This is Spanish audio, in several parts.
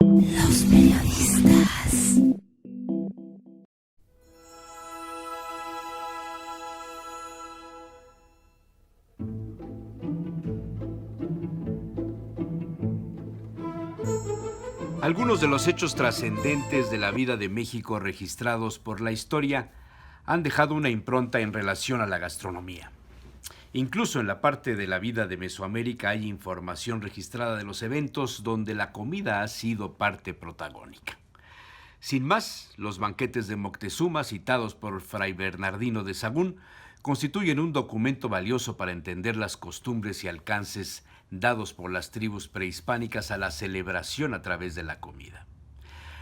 Los periodistas. Algunos de los hechos trascendentes de la vida de México registrados por la historia han dejado una impronta en relación a la gastronomía. Incluso en la parte de la vida de Mesoamérica hay información registrada de los eventos donde la comida ha sido parte protagónica. Sin más, los banquetes de Moctezuma, citados por Fray Bernardino de Sahagún, constituyen un documento valioso para entender las costumbres y alcances dados por las tribus prehispánicas a la celebración a través de la comida.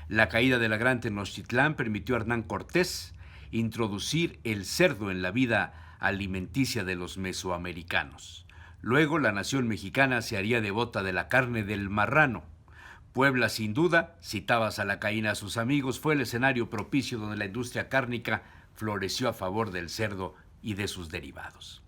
La caída de la Gran Tenochtitlán permitió a Hernán Cortés introducir el cerdo en la vida alimenticia de los mesoamericanos. Luego la nación mexicana se haría devota de la carne del marrano. Puebla, sin duda, citaba a Salacaín a sus amigos, fue el escenario propicio donde la industria cárnica floreció a favor del cerdo y de sus derivados.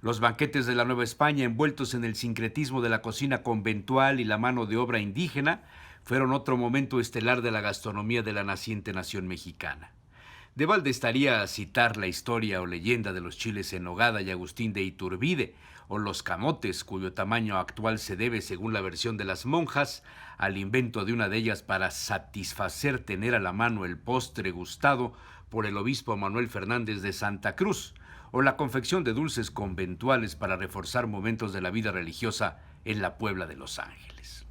Los banquetes de la Nueva España, envueltos en el sincretismo de la cocina conventual y la mano de obra indígena, fueron otro momento estelar de la gastronomía de la naciente nación mexicana. De balde estaría a citar la historia o leyenda de los chiles en nogada y Agustín de Iturbide, o los camotes, cuyo tamaño actual se debe, según la versión de las monjas, al invento de una de ellas para satisfacer tener a la mano el postre gustado por el obispo Manuel Fernández de Santa Cruz, o la confección de dulces conventuales para reforzar momentos de la vida religiosa en la Puebla de Los Ángeles.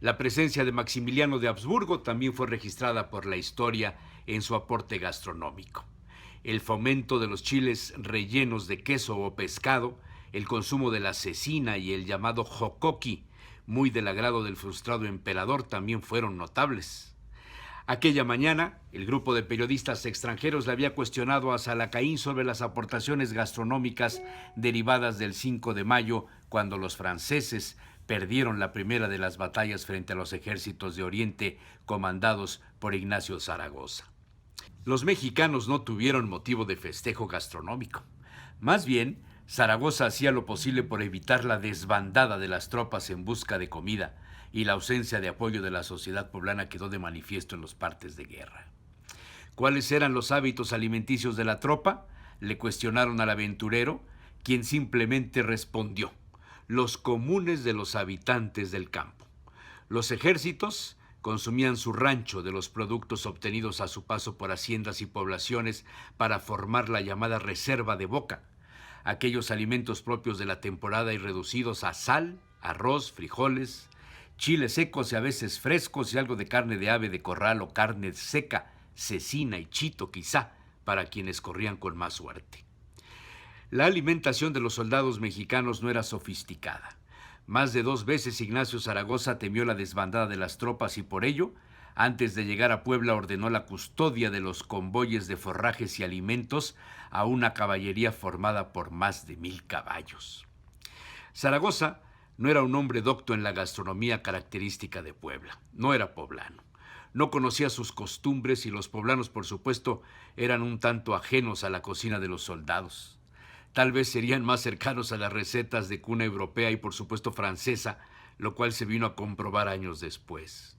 La presencia de Maximiliano de Habsburgo también fue registrada por la historia en su aporte gastronómico. El fomento de los chiles rellenos de queso o pescado, el consumo de la cecina y el llamado jocoqui, muy del agrado del frustrado emperador, también fueron notables. Aquella mañana, el grupo de periodistas extranjeros le había cuestionado a Salacaín sobre las aportaciones gastronómicas derivadas del 5 de mayo, cuando los franceses perdieron la primera de las batallas frente a los ejércitos de Oriente comandados por Ignacio Zaragoza. Los mexicanos no tuvieron motivo de festejo gastronómico. Más bien, Zaragoza hacía lo posible por evitar la desbandada de las tropas en busca de comida, y la ausencia de apoyo de la sociedad poblana quedó de manifiesto en los partes de guerra. ¿Cuáles eran los hábitos alimenticios de la tropa? Le cuestionaron al aventurero, quien simplemente respondió: los comunes de los habitantes del campo. Los ejércitos consumían su rancho de los productos obtenidos a su paso por haciendas y poblaciones para formar la llamada reserva de boca, aquellos alimentos propios de la temporada y reducidos a sal, arroz, frijoles, chiles secos y a veces frescos y algo de carne de ave de corral o carne seca, cecina y chito quizá, para quienes corrían con más suerte. La alimentación de los soldados mexicanos no era sofisticada. Más de 2 veces Ignacio Zaragoza temió la desbandada de las tropas y por ello, antes de llegar a Puebla, ordenó la custodia de los convoyes de forrajes y alimentos a una caballería formada por más de 1000 caballos. Zaragoza no era un hombre docto en la gastronomía característica de Puebla, no era poblano. No conocía sus costumbres y los poblanos, por supuesto, eran un tanto ajenos a la cocina de los soldados. Tal vez serían más cercanos a las recetas de cuna europea y, por supuesto, francesa, lo cual se vino a comprobar años después.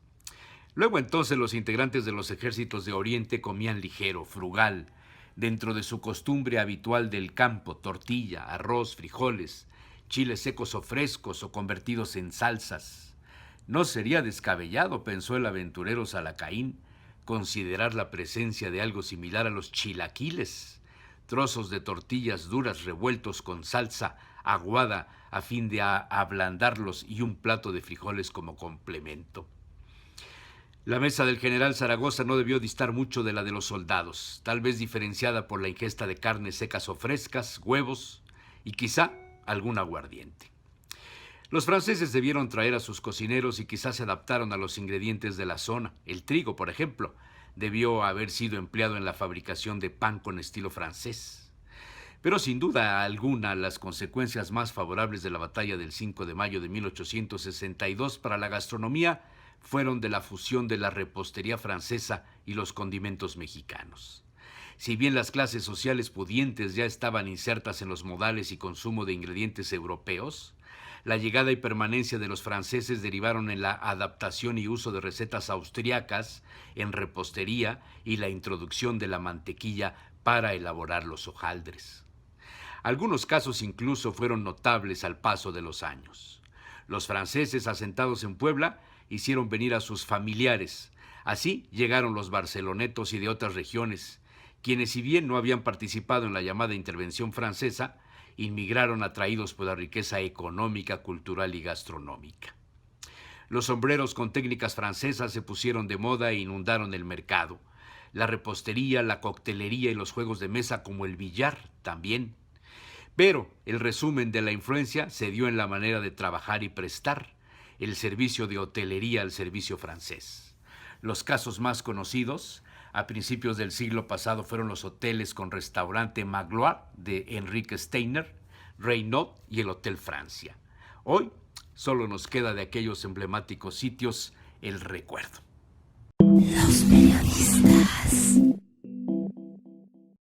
Luego entonces los integrantes de los ejércitos de Oriente comían ligero, frugal, dentro de su costumbre habitual del campo: tortilla, arroz, frijoles, chiles secos o frescos o convertidos en salsas. No sería descabellado, pensó el aventurero Salacaín, considerar la presencia de algo similar a los chilaquiles, trozos de tortillas duras revueltos con salsa aguada a fin de ablandarlos y un plato de frijoles como complemento. La mesa del general Zaragoza no debió distar mucho de la de los soldados, tal vez diferenciada por la ingesta de carnes secas o frescas, huevos y quizá algún aguardiente. Los franceses debieron traer a sus cocineros y quizás se adaptaron a los ingredientes de la zona. El trigo, por ejemplo, debió haber sido empleado en la fabricación de pan con estilo francés. Pero sin duda alguna, las consecuencias más favorables de la batalla del 5 de mayo de 1862 para la gastronomía fueron de la fusión de la repostería francesa y los condimentos mexicanos. Si bien las clases sociales pudientes ya estaban insertas en los modales y consumo de ingredientes europeos, La llegada y permanencia de los franceses derivaron en la adaptación y uso de recetas austriacas en repostería y la introducción de la mantequilla para elaborar los hojaldres. Algunos casos incluso fueron notables al paso de los años. Los franceses asentados en Puebla hicieron venir a sus familiares. Así llegaron los barcelonetos y de otras regiones, quienes, si bien no habían participado en la llamada intervención francesa, inmigraron atraídos por la riqueza económica, cultural y gastronómica. Los sombreros con técnicas francesas se pusieron de moda e inundaron el mercado. La repostería, la coctelería y los juegos de mesa como el billar también. Pero el resumen de la influencia se dio en la manera de trabajar y prestar, el servicio de hotelería al servicio francés. Los casos más conocidos a principios del siglo pasado fueron los hoteles con restaurante Magloire de Enrique Steiner, Reynaud y el Hotel Francia. Hoy solo nos queda de aquellos emblemáticos sitios el recuerdo. Los periodistas.